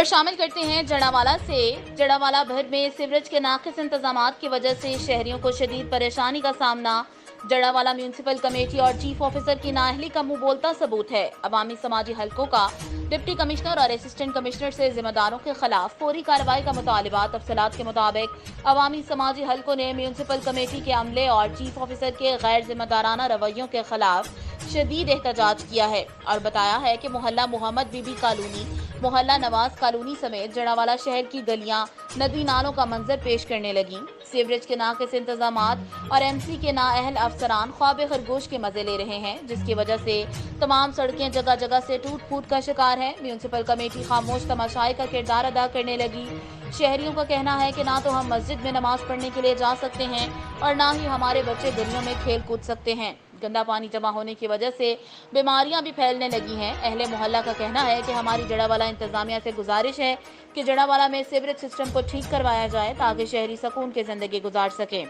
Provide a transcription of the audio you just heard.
खबर शामिल करते हैं जड़ावाला से। जड़ावाला भर में सीवरेज के नाकिस इंतजामात की वजह से शहरियों को शदीद परेशानी का सामना। जड़ावाला म्यूनिसिपल कमेटी और चीफ ऑफिसर की नाअहली का मुंह बोलता सबूत है। अवामी समाजी हलकों का डिप्टी कमिश्नर और असिस्टेंट कमिश्नर से जिम्मेदारों के खिलाफ फौरी कार्रवाई का मुतालिबा। तफसीलात के मुताबिक अवामी समाजी हलकों ने म्यूनिसिपल कमेटी के अमले और चीफ ऑफिसर के गैर जिम्मेदाराना रवैयों के खिलाफ शदीद एहतजाज किया है और बताया है कि मोहल्ला मोहम्मद बीबी कॉलोनी, मोहल्ला नवाज कॉलोनी समेत जड़ावाला शहर की गलियां नदी नालों का मंजर पेश करने लगी। सीवरेज के नाकिस इंतजामात और एमसी के नाअहल अफसरान ख्वाब खरगोश के मजे ले रहे हैं, जिसकी वजह से तमाम सड़कें जगह जगह से टूट फूट का शिकार है। म्यूनिसिपल कमेटी खामोश तमाशाई का किरदार अदा करने लगी। शहरियों का कहना है कि ना तो हम मस्जिद में नमाज पढ़ने के लिए जा सकते हैं और ना ही हमारे बच्चे गलियों में खेल कूद सकते हैं। गंदा पानी जमा होने की वजह से बीमारियां भी फैलने लगी हैं। अहले मोहल्ला का कहना है कि हमारी जड़ावाला इंतजामिया से गुजारिश है कि जड़ावाला में सीवरेज सिस्टम को ठीक करवाया जाए ताकि शहरी सुकून की जिंदगी गुजार सकें।